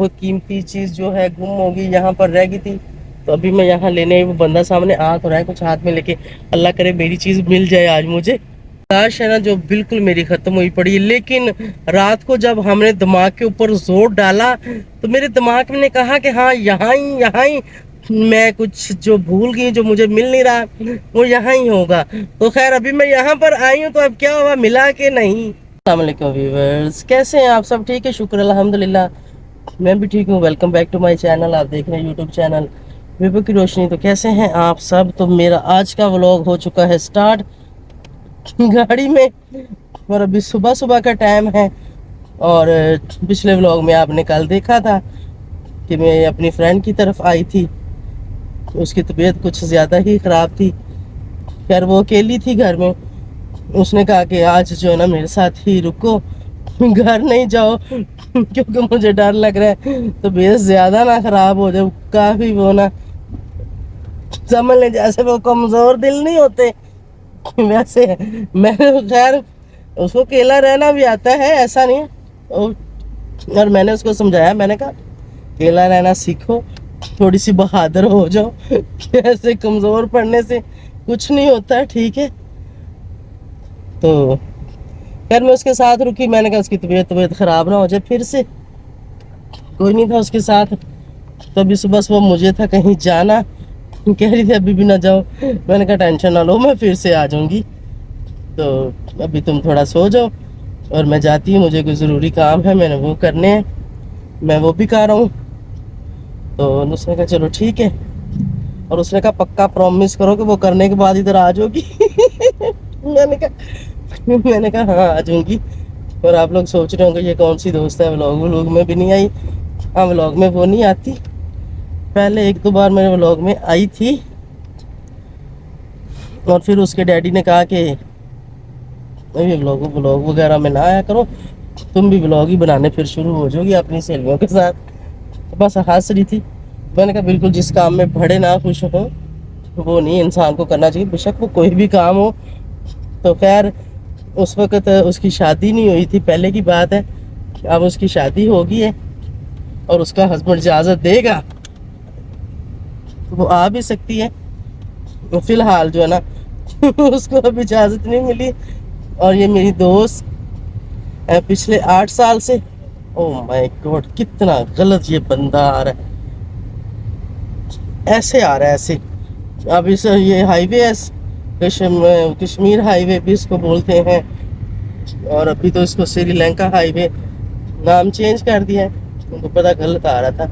بہت قیمتی چیز جو ہے گم ہوگی، یہاں پر رہ گئی تھی، تو ابھی میں یہاں لینے، وہ بندہ سامنے آ تو رہا ہے کچھ ہاتھ میں لے کے، اللہ کرے میری چیز مل جائے آج مجھے۔ تلاش ہے نا جو بالکل میری ختم ہوئی پڑی ہے، لیکن رات کو جب ہم نے دماغ کے اوپر زور ڈالا تو میرے دماغ میں نے کہا کہ ہاں یہاں ہی میں کچھ جو بھول گئی، جو مجھے مل نہیں رہا وہ یہاں ہی ہوگا۔ تو خیر ابھی میں یہاں پر آئی ہوں، تو اب کیا ہوا، ملا کہ نہیں۔ السلام علیکم ویورز، کیسے ہیں آپ سب؟ ٹھیک ہے، شکر الحمدللہ، میں بھی ٹھیک ہوں۔ Welcome back to my channel, آپ دیکھ رہے ہیں یوٹیوب چینل ویبو کی روشنی۔ تو کیسے ہیں آپ سب؟ تو میرا آج کا ولاگ ہو چکا ہے سٹارٹ گاڑی میں، اور ابھی صبح صبح کا ٹائم ہے۔ اور پچھلے ولاگ میں آپ نے کل دیکھا تھا کہ میں اپنی فرینڈ کی طرف آئی تھی، اس کی طبیعت کچھ زیادہ ہی خراب تھی، خیر وہ اکیلی تھی گھر میں۔ اس نے کہا کہ آج جو ہے نا میرے ساتھ ہی رکو، گھر نہیں جاؤ کیونکہ مجھے ڈر لگ رہا ہے طبیعت زیادہ نہ خراب ہو جائے، کافی وہ نا سمجھ لیں جیسے وہ کمزور دل نہیں ہوتے ویسے۔ میں خیر اس کو اکیلا رہنا بھی آتا ہے، ایسا نہیں ہے، اور میں نے اس کو سمجھایا، میں نے کہا اکیلا رہنا سیکھو، تھوڑی سی بہادر ہو جاؤ، ایسے کمزور پڑنے سے کچھ نہیں ہوتا، ٹھیک ہے۔ تو خیر میں اس کے ساتھ رکی، میں نے کہا اس کی طبیعت خراب نہ ہو جائے پھر سے، کوئی نہیں تھا اس کے ساتھ۔ تو ابھی صبح صبح مجھے تھا کہیں جانا، کہہ رہی تھی ابھی بھی نہ جاؤ، میں نے کہا ٹینشن نہ لو، میں پھر سے آ جاؤں گی، تو ابھی تم تھوڑا سو جاؤ اور میں جاتی ہوں، مجھے کوئی ضروری کام ہے، میں نے وہ کرنے ہیں، میں وہ بھی کر رہا ہوں۔ تو اس نے کہا چلو ٹھیک ہے، اور اس نے کہا پکا پرومس کرو کہ وہ کرنے کے بعد ادھر آ جاؤ گی۔ میں نے کہا ہاں آ جاؤں گی۔ اور آپ لوگ سوچ رہے ہوں گے یہ کون سی دوست ہے، ولاگ میں بھی نہیں آئی۔ ہاں ولاگ میں وہ نہیں آتی، پہلے ایک دو بار میرے ولاگ میں آئی تھی، اور پھر اس کے ڈیڈی نے کہا کہ ولاگ وغیرہ میں نہ آیا کرو، تم بھی ولاگ ہی بنانے پھر شروع ہو جاؤ گی اپنی سہیلیوں کے ساتھ۔ بس ہنس رہی تھی، میں نے کہا بالکل جس کام میں بڑے نہ خوش ہوں وہ نہیں انسان کو کرنا چاہیے، بے شک وہ کوئی بھی کام ہو۔ تو خیر اس وقت اس کی شادی نہیں ہوئی تھی، پہلے کی بات ہے، اب اس کی شادی ہوگی ہے اور اس کا ہسبینڈ اجازت دے گا تو وہ آ بھی سکتی ہے، فی الحال جو ہے نا اس کو اب اجازت نہیں ملی۔ اور یہ میری دوست پچھلے 8 سال سے، او مائی گاڈ کتنا غلط یہ بندہ آ رہا ہے، ایسے آ رہا ہے ایسے۔ اب اس یہ ہائی وے ہے، کشمیر ہائی وے بھی اس کو بولتے ہیں، اور ابھی تو اس کو سری لنکا ہائی وے نام چینج کر دیا ہے، ان کو پتہ غلط آ رہا تھا۔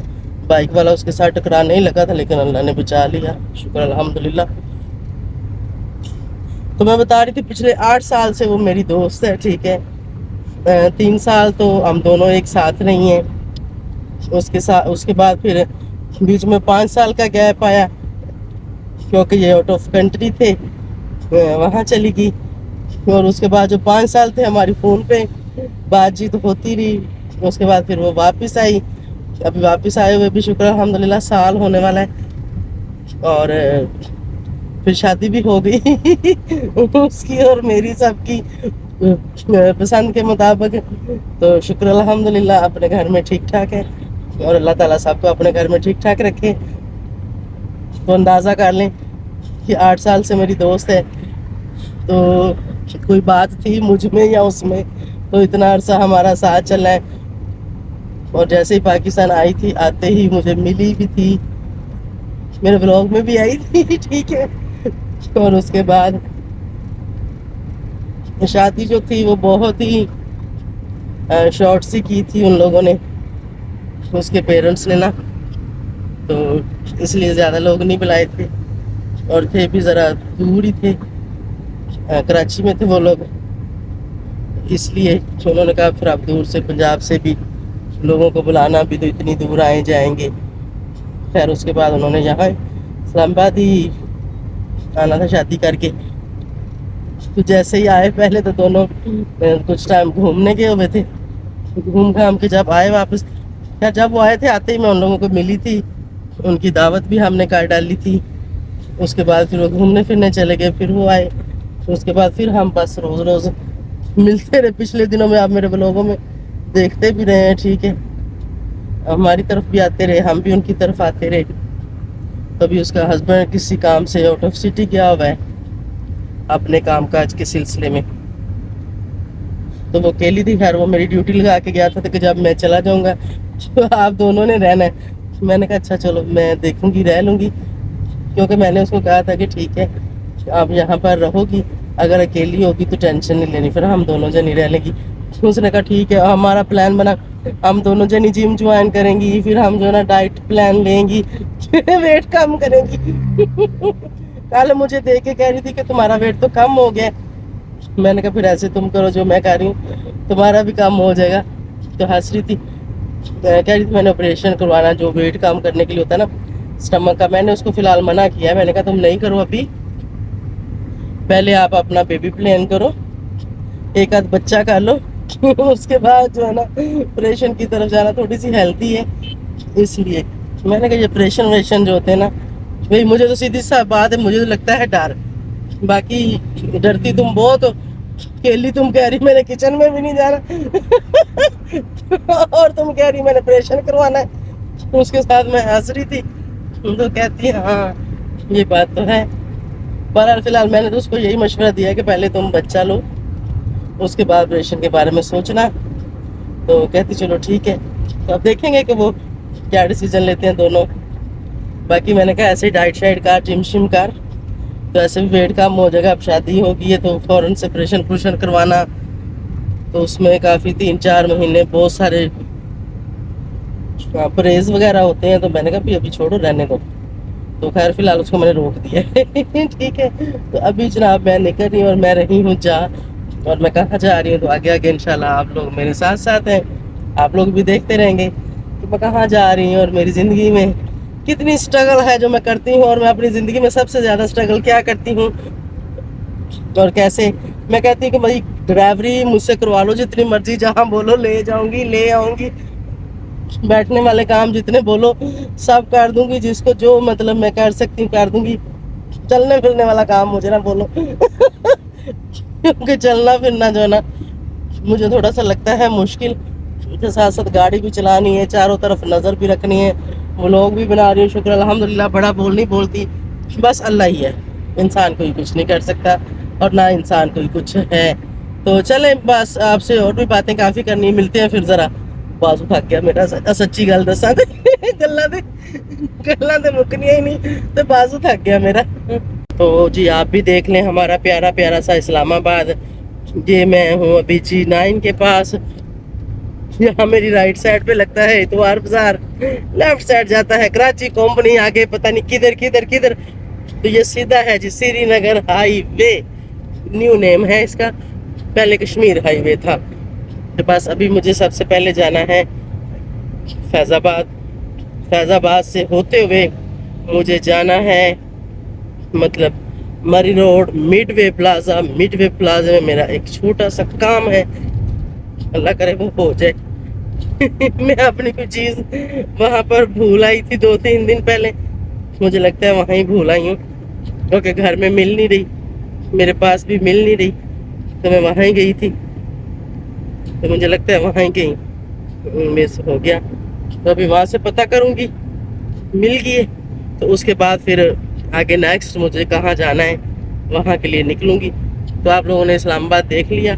بائک والا اس کے ساتھ ٹکرانے ہی لگا تھا، لیکن اللہ نے بچا لیا، شکر الحمدللہ۔ تو میں بتا رہی تھی پچھلے 8 سال سے وہ میری دوست ہے، ٹھیک ہے۔ 3 سال تو ہم دونوں ایک ساتھ نہیں ہیں، اس کے بعد پھر بیچ میں 5 سال کا گیپ آیا، کیونکہ یہ آؤٹ آف کنٹری تھے، وہاں چلی گئی۔ اور اس کے بعد جو 5 سال تھے ہماری فون پہ بات چیت ہوتی رہی، اس کے بعد پھر وہ واپس آئی، ابھی واپس آئے ہوئے بھی شکر الحمدللہ سال ہونے والا ہے، اور پھر شادی بھی ہو گئی اس کی اور میری، سب کی پسند کے مطابق۔ تو شکر الحمدللہ اپنے گھر میں ٹھیک ٹھاک ہے، اور اللہ تعالیٰ سب کو اپنے گھر میں ٹھیک ٹھاک رکھے۔ تو اندازہ کر لیں کہ 8 سال سے میری دوست ہے، تو کوئی بات تھی مجھ میں یا اس میں، تو اتنا عرصہ ہمارا ساتھ چلا ہے۔ اور جیسے ہی پاکستان آئی تھی، آتے ہی مجھے ملی بھی تھی، میرے بلاگ میں بھی آئی تھی، ٹھیک ہے۔ اور اس کے بعد شادی جو تھی وہ بہت ہی شارٹ سی کی تھی ان لوگوں نے، اس کے پیرنٹس نے نا، تو اس لیے زیادہ لوگ نہیں بلائے تھے، اور تھے بھی ذرا دور ہی تھے، کراچی میں تھے وہ لوگ، اس لیے انہوں نے کہا پھر آپ دور سے پنجاب سے بھی لوگوں کو بلانا بھی تو اتنی دور آئے جائیں گے۔ خیر اس کے بعد انہوں نے یہاں اسلام آباد ہی آنا تھا شادی کر کے۔ تو جیسے ہی آئے، پہلے تو دونوں کچھ ٹائم گھومنے گئے ہوئے تھے، گھوم گھام کے جب آئے واپس، جب وہ آئے تھے آتے ہی میں ان لوگوں کو ملی تھی، ان کی دعوت بھی ہم نے کر ڈالی تھی۔ اس کے بعد پھر وہ گھومنے پھرنے چلے گئے، پھر وہ آئے، اس کے بعد پھر ہم بس روز روز ملتے رہے۔ پچھلے دنوں میں آپ میرے بلاگوں میں دیکھتے بھی رہے ہیں، ٹھیک ہے۔ हमारी तरफ भी आते रहे, हम भी उनकी तरफ आते रहे। कभी उसका हस्बैंड किसी काम से आउट ऑफ सिटी गया हुआ है अपने काम काज के सिलसिले में, तो वो अकेली थी। खैर वो मेरी ड्यूटी लगा के गया था, तो कि जब मैं चला जाऊंगा तो आप दोनों ने रहना है। मैंने कहा अच्छा चलो मैं देखूंगी, रह लूँगी, क्योंकि मैंने उसको कहा था कि ठीक है आप यहाँ पर रहोगी, अगर अकेली होगी तो टेंशन नहीं लेनी, फिर हम दोनों जनी रह लेंगी। उसने कहा ठीक है। हमारा प्लान बना, हम दोनों जनी जिम ज्वाइन करेंगी, फिर हम जो ना डाइट प्लान लेंगी, वेट कम करेंगी। कल मुझे देख के कह रही थी कि तुम्हारा वेट तो कम हो गया। मैंने कहा फिर ऐसे तुम करो जो मैं कर रही हूँ, तुम्हारा भी कम हो जाएगा। तो हंस रही थी, कह रही थी मैंने ऑपरेशन करवाना जो वेट कम करने के लिए होता है ना स्टमक का। मैंने उसको फिलहाल मना किया, मैंने कहा तुम नहीं करो अभी, पहले आप अपना बेबी प्लान करो, एक आध बच्चा कर लो, उसके बाद जो है ना ऑपरेशन की तरफ जाना, थोड़ी सी हेल्थी है इसलिए। मैंने कहा ये ऑपरेशन वरेशन जो होते हैं ना, भाई मुझे तो सीधी सा बात है, मुझे तो लगता है डर, बाकी डरती तुम बहुत हो। अकेली तुम कह रही मैंने किचन में भी नहीं जाना और तुम कह रही मैंने ऑपरेशन करवाना है। उसके साथ मैं हंस रही थी, तो कहती है हाँ ये बात तो है। पर फिलहाल मैंने तो उसको यही मशवरा दिया कि पहले तुम बच्चा लो, उसके बाद ऑपरेशन के बारे में सोचना। तो कहती चलो ठीक है। तो अब देखेंगे कि वो क्या डिसीजन लेते हैं दोनों। बाकी मैंने कहा ऐसे डाइट शाइट कर, जिम शिम कर, तो ऐसे भी वेट कम हो जाएगा। अब शादी होगी है तो फौरन से ऑपरेशन करवाना, तो उसमें काफ़ी 3-4 महीने बहुत सारे परहेज वगैरह होते हैं। तो मैंने कहा भी अभी छोड़ो, रहने दो। तो खैर फिलहाल उसको मैंने रोक दिया है। ठीक है। तो अभी जनाब मैं निकल रही हूँ और मैं रही हूँ जा, और मैं कहाँ जा रही हूँ तो आगे आगे इंशाल्लाह आप लोग मेरे साथ साथ हैं, आप लोग भी देखते रहेंगे कि मैं कहाँ जा रही हूँ और मेरी ज़िंदगी में कितनी स्ट्रगल है जो मैं करती हूँ, और मैं अपनी ज़िंदगी में सबसे ज़्यादा स्ट्रगल क्या करती हूँ और कैसे। मैं कहती हूँ कि भाई ड्राइवरी मुझसे करवा लो जितनी मर्जी, जहाँ बोलो ले जाऊँगी ले आऊँगी, बैठने वाले काम जितने बोलो सब कर दूँगी, जिसको जो मतलब मैं कर सकती हूँ कर दूँगी। चलने फिरने वाला काम मुझे ना बोलो क्योंकि चलना फिरना जो है ना मुझे थोड़ा सा लगता है मुश्किल, उसके साथ साथ गाड़ी भी चलानी है, चारों तरफ नज़र भी रखनी है, व्लॉग भी बना रही हूँ। शुक्र अल्हम्दुलिल्लाह, बड़ा बोल नहीं बोलती, बस अल्लाह ही है, इंसान कोई कुछ नहीं कर सकता और ना इंसान कोई कुछ है। तो चलें, बस आपसे और भी बातें काफ़ी करनी, मिलते हैं फिर। ज़रा बाजू थक गया मेरा, सच्ची गल दसा ते गल्लां ते मुकनियां ही नहीं, तो बाजू थक गया मेरा। तो जी आप भी देख लें हमारा प्यारा प्यारा सा इस्लामाबाद। ये मैं हूँ अभी G9 के पास। यहाँ मेरी राइट साइड पे लगता है इतवार बाजार, लेफ्ट साइड जाता है कराची कंपनी, आगे पता नहीं किधर किधर किधर। तो ये सीधा है जी श्रीनगर हाईवे, न्यू नेम है इसका, पहले कश्मीर हाईवे था। तो बस अभी मुझे सबसे पहले जाना है फैज़ाबाद। फैज़ाबाद से होते हुए मुझे जाना है मतलब मरी road, Midway plaza. Midway plaza में मेरा एक छोटा सा काम है, अल्लाह करे वो हो जाए। मैं अपनी कोई चीज़ वहाँ पर भूल आई थी 2-3 दिन पहले, मुझे लगता है वहाँ ही भूल आई हूँ, क्योंकि घर में मिल नहीं रही, मेरे पास भी मिल नहीं रही, तो मैं वहाँ ही गई थी। तो मुझे लगता है वहाँ ही गई, मिस हो गया। तो अभी वहाँ से पता करूँगी, मिल गई तो उसके बाद फिर आगे नेक्स्ट मुझे कहाँ जाना है वहाँ के लिए निकलूँगी। तो आप लोगों ने इस्लामाबाद देख लिया,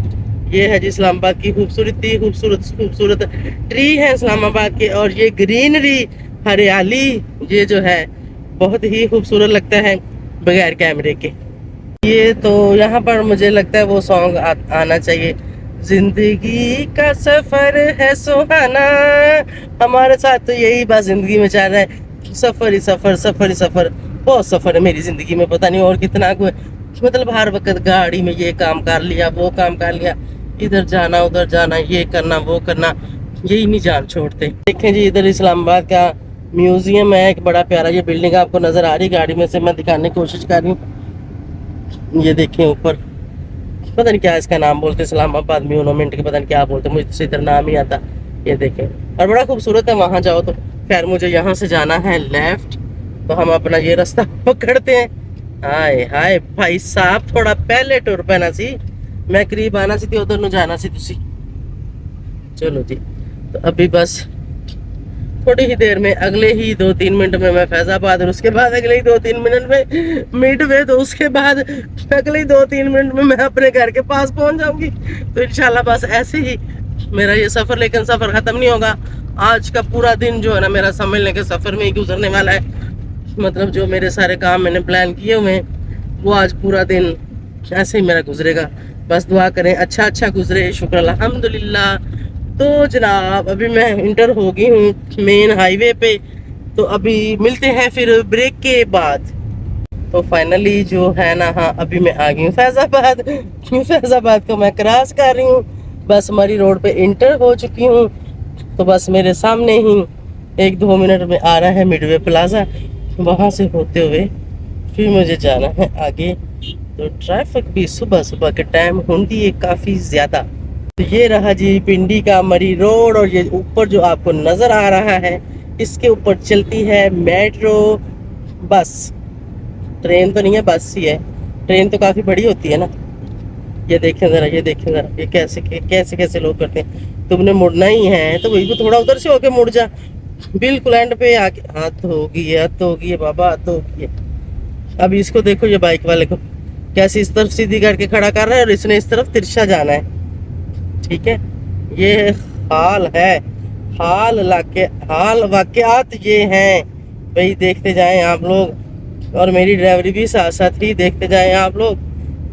ये है जी इस्लामाबाद की खूबसूरती। खूबसूरत ट्री है इस्लामाबाद के, और ये ग्रीनरी, हरियाली, ये जो है बहुत ही खूबसूरत लगता है बगैर कैमरे के। ये तो यहाँ पर मुझे लगता है वो सॉन्ग आना चाहिए, जिंदगी का सफर है सुहाना। हमारे साथ तो यही बात जिंदगी में चल रहा है, सफर ही सफर, सफर ही सफर। बहुत सफर है मेरी जिंदगी में, पता नहीं और कितना कुछ, मतलब हर वक्त गाड़ी में ये काम कर लिया वो काम कर लिया, इधर जाना उधर जाना, ये करना वो करना, यही नहीं जान छोड़ते। देखें जी इधर इस्लामाबाद का म्यूजियम है, एक बड़ा प्यारा, ये बिल्डिंग आपको नजर आ रही, गाड़ी में से मैं दिखाने की कोशिश कर रही हूँ। ये देखें ऊपर, पता नहीं क्या इसका नाम बोलते, इस्लामाबाद म्यूनमेंट के पता नहीं क्या बोलते, मुझे तो इधर नाम ही आता। ये देखें, और बड़ा खूबसूरत है, वहाँ जाओ तो। खैर मुझे यहाँ से जाना है लेफ्ट, तो हम अपना ये रास्ता पकड़ते हैं। हाय हाय भाई साहब, थोड़ा पहले टुर पैना सी, मैं करीब आना सी, उधर न जाना सी तुसी। चलो जी, तो अभी बस थोड़ी ही देर में, अगले ही 2-3 मिनट में मैं फैजाबाद, और उसके बाद अगले ही 2-3 मिनट में मिडवे, तो उसके बाद अगले ही 2-3 मिनट में मैं अपने घर के पास पहुंच जाऊंगी। तो इंशाल्लाह बस ऐसे ही मेरा ये सफ़र, लेकिन सफ़र ख़त्म नहीं होगा। आज का पूरा दिन जो है ना मेरा समझने के सफ़र में ही गुजरने वाला है। मतलब जो मेरे सारे काम मैंने प्लान किए हुए हैं वो आज पूरा दिन ऐसे ही मेरा गुजरेगा। बस दुआ करें अच्छा गुजरे, शुक्र अल्हम्दुलिल्लाह। तो जनाब अभी मैं इंटर हो गई हूँ मेन हाईवे पे, तो अभी मिलते हैं फिर ब्रेक के बाद। तो फाइनली जो है ना, हाँ अभी मैं आ गई हूँ फैज़ाबाद। फैज़ाबाद को मैं क्रॉस कर रही हूँ, बस हमारी रोड पे इंटर हो चुकी हूँ। तो बस मेरे सामने ही 1-2 मिनट में आ रहा है मिडवे प्लाजा, वहाँ से होते हुए फिर मुझे जाना है आगे। तो ट्रैफिक भी सुबह के टाइम होती है काफ़ी ज़्यादा। तो ये रहा जी पिंडी का मरी रोड, और ये ऊपर जो आपको नज़र आ रहा है इसके ऊपर चलती है मेट्रो बस। ट्रेन तो नहीं है, बस ही है। ट्रेन तो काफ़ी बड़ी होती है ना। ये देखें ज़रा, ये देखें ज़रा, ये कैसे लोग करते हैं। तुमने मुड़ना ही है तो वही को थोड़ा उधर से होके मुड़ जा, बिल्कुल एंड पे आके। हद होगी है बाबा, हद होगी है। अब इसको देखो, ये बाइक वाले को कैसे इस तरफ सीधी करके खड़ा कर रहा है, और इसने इस तरफ तिरछा जाना है। ठीक है, ये हाल है, हाल वाकयात ये हैं भाई। देखते जाएं आप लोग, और मेरी ड्राइवरी भी साथ साथ ही देखते जाएं आप लोग।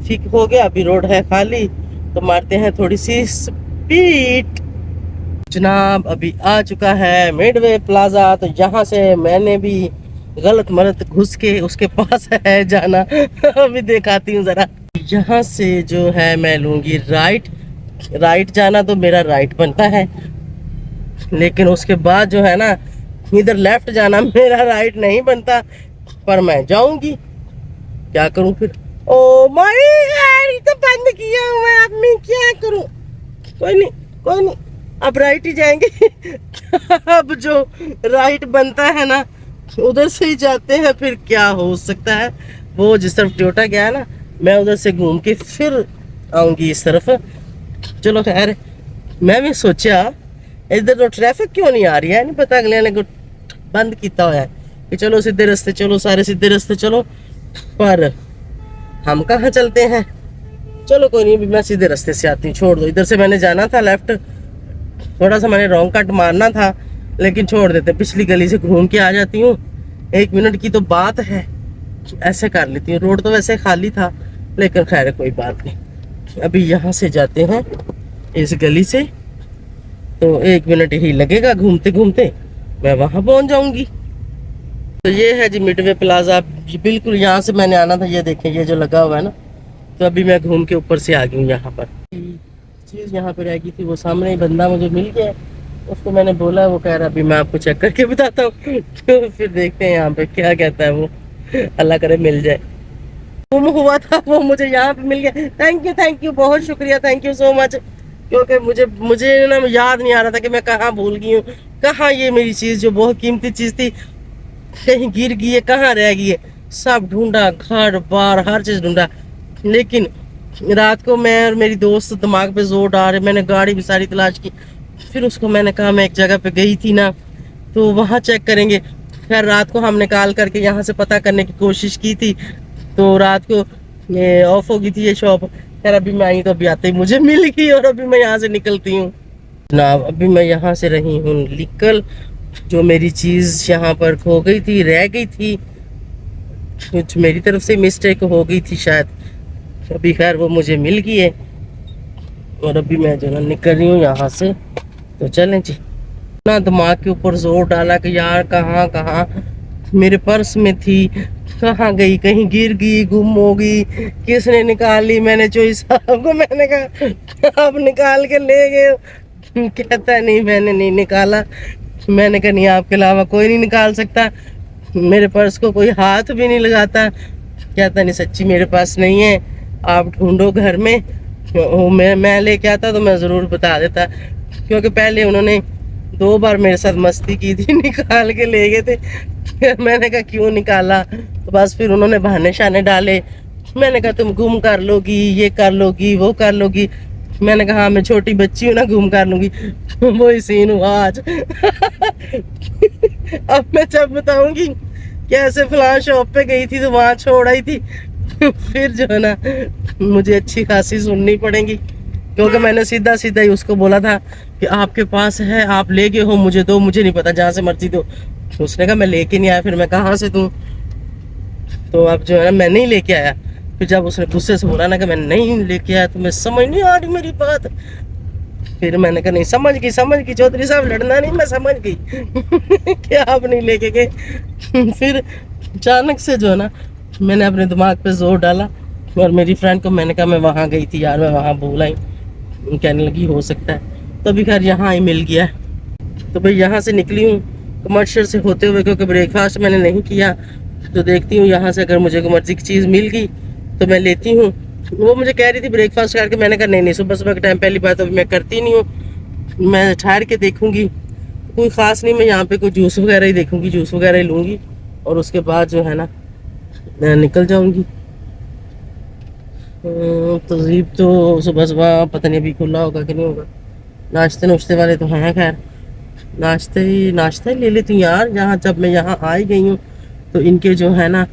ठीक हो गया, अभी रोड है खाली, तो मारते हैं थोड़ी सी स्पीड। जनाब अभी आ चुका है मिडवे प्लाजा, तो यहाँ से मैंने भी गलत मलत घुस के उसके पास है जाना। अभी दिखाती हूँ ज़रा। यहाँ से जो है मैं लूँगी राइट जाना, तो मेरा राइट बनता है, लेकिन उसके बाद जो है ना इधर लेफ्ट जाना, मेरा राइट नहीं बनता, पर मैं जाऊँगी, क्या करूँ फिर। ओ माय गॉड, तो बंद किया हुआ है, अब मैं क्या करूँ। कोई नहीं, अब राइट ही जाएंगे। अब जो राइट बनता है ना उधर से ही जाते हैं, फिर क्या हो सकता है। वो जिस तरफ टोयोटा गया है ना, मैं उधर से घूम के फिर आऊँगी इस तरफ। चलो खैर, मैं भी सोचा इधर तो ट्रैफिक क्यों नहीं आ रही है, नहीं पता अगले ने बंद किया हुआ है कि चलो सीधे रास्ते चलो, सारे सीधे रास्ते चलो, पर हम कहाँ चलते हैं। चलो कोई नहीं, मैं सीधे रास्ते से आती हूँ, छोड़ दो। इधर से मैंने जाना था लेफ्ट, थोड़ा सा मैंने रॉन्ग कट मारना था, लेकिन छोड़ देते, पिछली गली से घूम के आ जाती हूँ। 1 मिनट की तो बात है, ऐसे कर लेती हूँ। रोड तो वैसे खाली था, लेकिन खैर कोई बात नहीं। अभी यहाँ से जाते हैं इस गली से, तो 1 मिनट ही लगेगा, घूमते घूमते मैं वहाँ पहुँच जाऊँगी। तो ये है जी मिडवे प्लाजा, बिल्कुल यहाँ से मैंने आना था। ये देखें, ये जो लगा हुआ है ना, तो अभी मैं घूम के ऊपर से आ गई हूँ। यहाँ पर चीज़ यहाँ पर रह गई थी, वो सामने ही बंदा मुझे मिल गया, उसको मैंने बोला, वो कह रहा अभी मैं आपको चेक करके बताता हूँ। तो फिर देखते हैं यहाँ पे क्या कहता है वो, अल्लाह करे मिल जाए। गुम हुआ था वो, मुझे यहाँ पे मिल गया। थैंक यू, बहुत शुक्रिया, थैंक यू सो मच। क्योंकि मुझे ना याद नहीं आ रहा था कि मैं कहाँ भूल गई हूँ, कहाँ ये मेरी चीज़ जो बहुत कीमती चीज़ थी कहीं गिर गई है, कहाँ रह गई है। सब ढूंढा, घर बार हर चीज़ ढूंढा, लेकिन रात को मैं और मेरी दोस्त दिमाग पे जोर डाल रहे, मैंने गाड़ी भी सारी तलाश की। फिर उसको मैंने कहा मैं एक जगह पे गई थी ना, तो वहाँ चेक करेंगे। फिर रात को हम निकाल करके यहाँ से पता करने की कोशिश की थी, तो रात को ऑफ हो गई थी ये शॉप। खैर अभी मैं आई तो अभी आते ही मुझे मिल गई, और अभी मैं यहाँ से निकलती हूँ जनाब। अभी मैं यहाँ से रही हूँ निकल, जो मेरी चीज़ यहाँ पर खो गई थी, रह गई थी, कुछ मेरी तरफ से मिस्टेक हो गई थी शायद। अभी खैर वो मुझे मिल गई है, और अभी मैं जो है निकल रही हूँ यहाँ से। तो चलें जी। ना दिमाग के ऊपर जोर डाला कि यार कहाँ मेरे पर्स में थी, कहाँ गई, कहीं गिर गई, गुम हो गई, किसने निकाल ली। मैंने चोई साहब को मैंने कहा आप निकाल के ले गए, कहता नहीं मैंने नहीं निकाला। मैंने कहा नहीं, आपके अलावा कोई नहीं निकाल सकता, मेरे पर्स को कोई हाथ भी नहीं लगाता। कहता नहीं सच्ची मेरे पास नहीं है, आप ढूंढो घर में, मैं लेके आता तो मैं ज़रूर बता देता। क्योंकि पहले उन्होंने 2 बार मेरे साथ मस्ती की थी, निकाल के ले गए थे। मैंने कहा क्यों निकाला, तो बस फिर उन्होंने बहाने शाने डाले। मैंने कहा तुम गुम कर लोगी, ये कर लोगी, वो कर लोगी। मैंने कहा हाँ मैं छोटी बच्ची हूँ ना, गुम कर लूँगी। वही सीन हुआ आज। اب میں جب بتاؤں گی کیسے فلاں شاپ پہ گئی تھی تو وہاں چھوڑ آئی تھی پھر جو ہے نا مجھے اچھی خاصی سننی پڑیں گی، کیونکہ میں نے سیدھا سیدھا ہی اس کو بولا تھا کہ آپ کے پاس ہے، آپ لے گئے ہو، مجھے دو، مجھے نہیں پتا، جہاں سے مرضی دو۔ اس نے کہا میں لے کے نہیں آیا، پھر میں کہاں سے دوں؟ تو اب جو ہے نا میں نہیں لے کے آیا۔ پھر جب اس نے غصے سے بولا نا کہ میں نہیں لے کے آیا تو میں سمجھ نہیں آ رہی میری بات، پھر میں نے کہا نہیں، سمجھ گئی چودھری صاحب، لڑنا نہیں، میں سمجھ گئی کہ آپ نہیں لے کے گئے۔ پھر اچانک سے جو ہے نا میں نے اپنے دماغ پہ زور ڈالا اور میری فرینڈ کو میں نے کہا میں وہاں گئی تھی یار، میں وہاں بھول آئی، کہنے لگی ہو سکتا ہے، تو ابھی خیر یہاں ہی مل گیا۔ تو بھئی یہاں سے نکلی ہوں کمرشل سے ہوتے ہوئے، کیونکہ بریک فاسٹ میں نے نہیں کیا، تو دیکھتی ہوں یہاں سے اگر مجھے کوئی مرضی کی چیز مل گئی تو میں لیتی ہوں۔ وہ مجھے کہہ رہی تھی بریک فاسٹ کر کے، میں نے کہا نہیں صبح صبح کے ٹائم پہلی بات ابھی میں کرتی نہیں ہوں، میں ٹھہر کے دیکھوں گی، کوئی خاص نہیں، میں یہاں پہ کوئی جوس وغیرہ ہی دیکھوں گی، جوس وغیرہ ہی لوں گی اور اس کے بعد جو ہے نا نکل جاؤں گی۔ تہذیب تو صبح صبح پتہ نہیں ابھی کھلا ہوگا کہ نہیں ہوگا، ناشتے والے تو ہیں، خیر ناشتہ ہی لے لیتی ہوں یار۔ جب میں یہاں آئی گئی ہوں تو ان کے جو ہے نا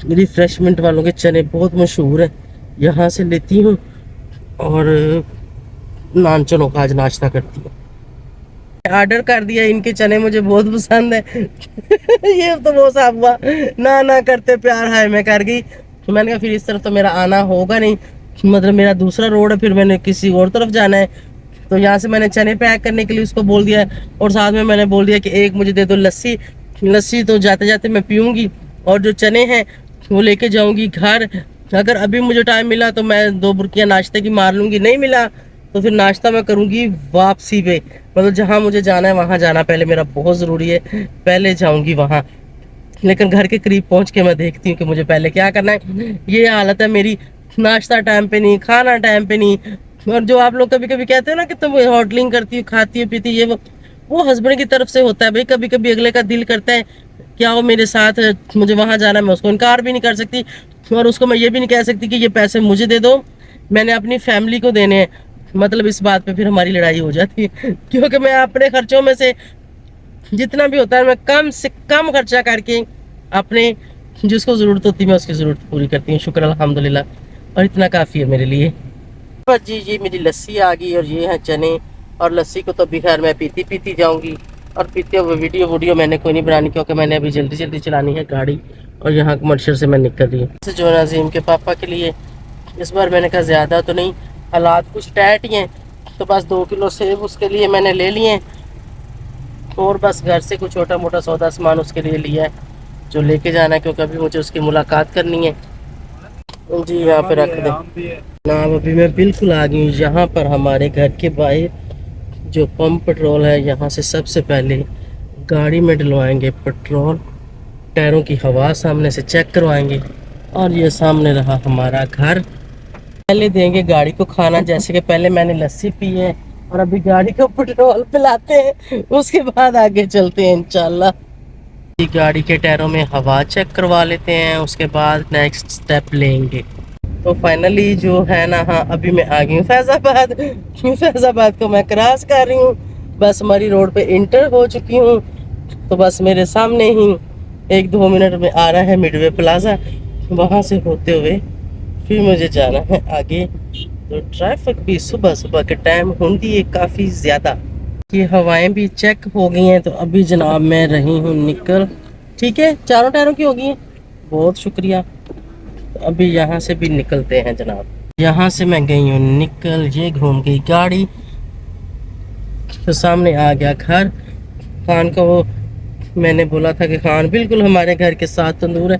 ریفریشمنٹ والوں کے چنے بہت مشہور ہیں، یہاں سے لیتی ہوں اور نان چنوں کا آج ناشتہ کرتی ہوں۔ آرڈر کر دیا، ان کے چنے مجھے بہت پسند ہیں یہ تو وہ صاحب ہوا نہ کرتے پیار ہائے میں کر گئی۔ میں نے کہا پھر اس طرف تو میرا آنا ہوگا نہیں، مطلب میرا دوسرا روڈ ہے، پھر میں نے کسی اور طرف جانا ہے، تو یہاں سے میں نے چنے پیک کرنے کے لیے اس کو بول دیا ہے، اور ساتھ میں نے بول دیا کہ ایک مجھے دے دو لسی تو جاتے جاتے میں پیوں گی، اور جو چنے ہیں وہ لے کے جاؤں گی گھر۔ اگر ابھی مجھے ٹائم ملا تو میں 2 برکیاں ناشتے کی مار لوں گی، نہیں ملا تو پھر ناشتہ میں کروں گی واپسی پہ، مطلب جہاں مجھے جانا ہے وہاں جانا پہلے میرا بہت ضروری ہے، پہلے جاؤں گی وہاں، لیکن گھر کے قریب پہنچ کے میں دیکھتی ہوں کہ مجھے پہلے کیا کرنا ہے۔ یہ حالت ہے میری، ناشتہ ٹائم پہ نہیں، کھانا ٹائم پہ نہیں، اور جو آپ لوگ کبھی کبھی کہتے ہو نا کہ تم ہوٹلنگ کرتی ہو، کھاتی ہو پیتی، یہ وہ ہسبینڈ کی طرف سے ہوتا ہے بھائی، کبھی کبھی اگلے کا دل کرتا ہے کیا وہ میرے ساتھ مجھے وہاں جانا ہے، میں اس کو انکار بھی نہیں کر سکتی، اور اس کو میں یہ بھی نہیں کہہ سکتی کہ یہ پیسے مجھے دے دو، میں نے اپنی فیملی کو دینے ہیں، مطلب اس بات پہ پھر ہماری لڑائی ہو جاتی ہے، کیونکہ میں اپنے خرچوں میں سے جتنا بھی ہوتا ہے میں کم سے کم خرچہ کر کے اپنے جس کو ضرورت ہوتی ہے میں اس کی ضرورت پوری کرتی ہوں، شکر الحمدللہ، اور اتنا کافی ہے میرے لیے۔ جی یہ میری لسی آ گئی اور یہ ہیں چنے، اور لسی کو تو بخیر میں پیتی جاؤں گی، اور پیتے ہوئے ویڈیو میں نے کوئی نہیں بنانی، کیونکہ میں نے ابھی جلدی چلانی ہے گاڑی، اور یہاں کمرشل سے میں نکل رہی ہوں۔ جو نظیم کے پاپا کے لیے اس بار میں نے کہا زیادہ تو نہیں، حالات کچھ ٹائٹ ہی ہیں، تو بس 2 کلو سیب اس کے لیے میں نے لے لیے، اور بس گھر سے کچھ چھوٹا موٹا سودا سامان اس کے لیے لیا ہے جو لے کے جانا ہے، کیونکہ ابھی مجھے اس کی ملاقات کرنی ہے۔ جی یہاں پہ رکھ دیں جناب، ابھی میں بالکل آ گئی ہوں یہاں پر ہمارے گھر کے باہر جو پمپ پٹرول ہے، یہاں سے سب سے پہلے گاڑی میں ڈلوائیں گے پٹرول، ٹائروں کی ہوا سامنے سے چیک کروائیں گے، اور یہ سامنے رہا ہمارا گھر۔ پہلے دیں گے گاڑی کو کھانا، جیسے کہ پہلے میں نے لسی پی ہے اور ابھی گاڑی کو پٹرول پلاتے ہیں، اس کے بعد آگے چلتے ہیں انشاءاللہ۔ گاڑی کے ٹائروں میں ہوا چیک کروا لیتے ہیں، اس کے بعد نیکسٹ سٹیپ لیں گے۔ تو فائنلی جو ہے نا، ہاں ابھی میں آ گئی ہوں فیض آباد کو میں کراس کر رہی ہوں، بس ہماری روڈ پہ انٹر ہو چکی ہوں، تو بس میرے سامنے ہی 1-2 منٹ میں آ رہا ہے مڈ وے پلازا، وہاں سے ہوتے ہوئے پھر مجھے جانا ہے آگے۔ تو ٹریفک بھی صبح کے ٹائم ہوندی ہے کافی زیادہ، یہ ہوائیں بھی چیک ہو گئی ہیں، تو ابھی جناب میں رہی ہوں نکل، ٹھیک ہے 4 ٹائروں کی ہو گئی ہیں، بہت شکریہ۔ ابھی یہاں سے بھی نکلتے ہیں جناب، یہاں سے میں گئی ہوں نکل، یہ گھوم گئی گاڑی، تو سامنے آ گیا گھر خان کا۔ وہ میں نے بولا تھا کہ خان بالکل ہمارے گھر کے ساتھ تندور ہے،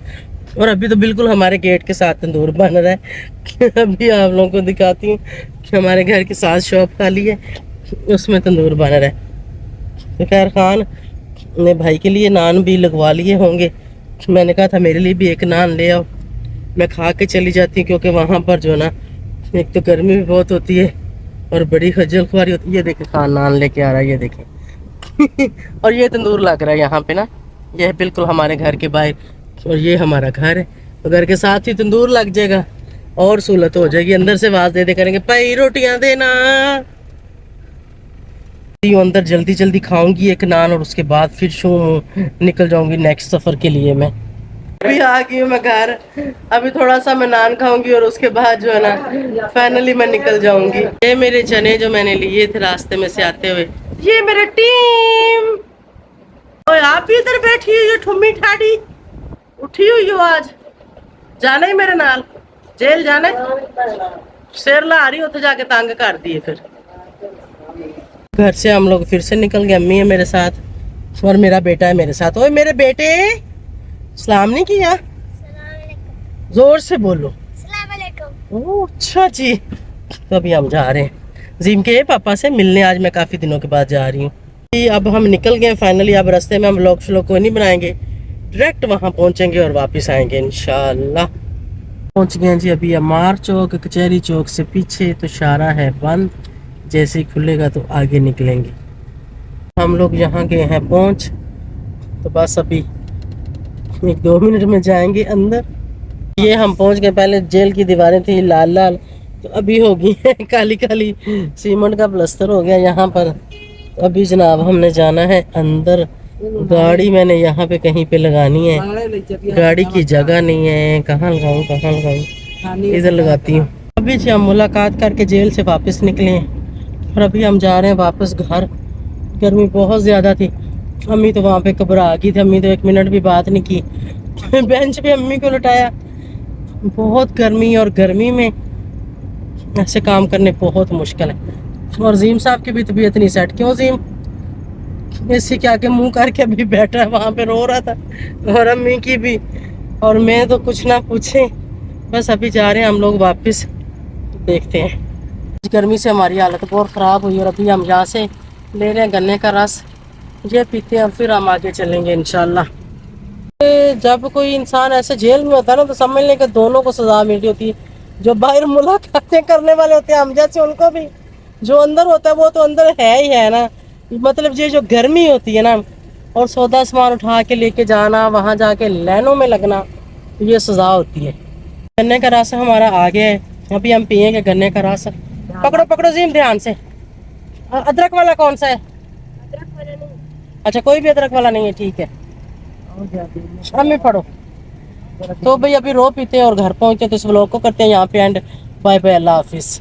اور ابھی تو بالکل ہمارے گیٹ کے ساتھ تندور بن رہا ہے۔ ابھی آپ لوگوں کو دکھاتی ہوں کہ ہمارے گھر کے ساتھ شاپ خالی ہے، اس میں تندور بن رہا ہے۔ تو خیر خان نے بھائی کے لیے نان بھی لگوا لیے ہوں گے، میں نے کہا تھا میرے لیے بھی ایک نان لے آؤ، میں کھا کے چلی جاتی ہوں، کیونکہ وہاں پر جو نا ایک تو گرمی بھی بہت ہوتی ہے اور بڑی خجل خواری ہوتی ہے۔ یہ دیکھیں خان نان لے کے آ رہا ہے، یہ دیکھیں اور یہ تندور لگ رہا ہے یہاں پہ نا، یہ بالکل ہمارے گھر کے باہر، اور یہ ہمارا گھر ہے، تو گھر کے ساتھ ہی تندور لگ جائے گا اور سہولت ہو جائے گی، اندر سے آواز دے کریں گے پائی روٹیاں دینا۔ अंदर जल्दी जल्दी खाऊंगी एक नान और उसके बाद फिर शो निकल जाऊंगी नेक्स्ट सफर के लिए। मैं अभी आ गई हूँ मैं घर, अभी थोड़ा सा मैं नान खाऊंगी और उसके बाद जो है ना फाइनली मैं निकल जाऊंगी। ये मेरे चने जो मैंने लिए थे रास्ते में से आते हुए, ये मेरे टीम। और आप भी इधर बैठी हुई हो ठुम्मी ठाडी, उठी हुई हो आज, जाना ही मेरे नाल जेल जाना, शेर ला रही उथे जाके तंग कर दिए। फिर घर से हम लोग फिर से निकल गए, अम्मी है मेरे साथ और मेरा बेटा है मेरे साथ। ओए मेरे बेटे, सलाम नहीं किया, जोर से बोलो। ओह अच्छा जी। तो अभी हम जा रहे हैं जीम के पापा से मिलने, आज मैं काफ़ी दिनों के बाद जा रही हूँ। अब हम निकल गए फाइनली, अब रास्ते में हम व्लॉग श्लॉग को नहीं बनाएंगे, डायरेक्ट वहाँ पहुँचेंगे और वापस आएंगे इंशाल्लाह। पहुँच गए जी अभी अमार चौक, कचहरी चौक से पीछे तो शारा है बंद, जैसे ही खुलेगा तो आगे निकलेंगे। हम लोग यहाँ गए हैं पहुँच, तो बस अभी 1-2 मिनट में जाएंगे अंदर। ये हम पहुँच गए, पहले जेल की दीवारें थी लाल लाल, तो अभी हो गई है काली काली, सीमेंट का प्लस्तर हो गया यहाँ पर। तो अभी जनाब हमने जाना है अंदर, गाड़ी मैंने यहाँ पे कहीं पे लगानी है, गाड़ी की जगह नहीं है, कहाँ लगाऊँ इधर लगाती हूँ। अभी जी हम मुलाकात करके जेल से वापस निकले हैं और अभी हम जा रहे हैं वापस घर। गर्मी बहुत ज़्यादा थी, अम्मी तो वहाँ पे घबरा गई थी, अम्मी तो 1 मिनट भी बात नहीं की बेंच पे अम्मी को लटाया। बहुत गर्मी, और गर्मी में ऐसे काम करने बहुत मुश्किल है। और जीम साहब की भी तबीयत नहीं सेट, क्यों जीम इसी के आगे मुंह करके अभी बैठा है, वहाँ पे रो रहा था, और अम्मी की भी, और मैं तो कुछ ना पूछे। बस अभी जा रहे हैं हम लोग वापस, देखते हैं। गर्मी से हमारी हालत बहुत ख़राब हुई और अभी हम यहाँ से ले रहे हैं गन्ने का रस, ये पीते हैं और फिर हम आगे चलेंगे इंशाल्लाह। जब कोई इंसान ऐसे जेल में होता है ना, तो समझ लें कि दोनों को सज़ा मिल रही होती है। जो बाहर मुलाकातें करने वाले होते हैं हम जैसे, उनको भी, जो अंदर होता है वो तो अंदर है ही है ना। मतलब ये जो गर्मी होती है ना, और सौदा सामान उठा के लेके जाना, वहाँ जाके लाइनों में लगना, ये सज़ा होती है। गन्ने का रस हमारा आ गया है, अभी हम पियेंगे गन्ने का रस। पकड़ो पकड़ो जीम ध्यान से। अदरक वाला कौन सा है? अच्छा कोई भी अदरक वाला नहीं है, ठीक है। अम्मी पढ़ो। तो भाई अभी रो पीते हैं और घर पहुंचते हैं, तो इस व्लॉग को करते हैं यहाँ पे एंड। बाय बाय, अल्लाह हाफिज़।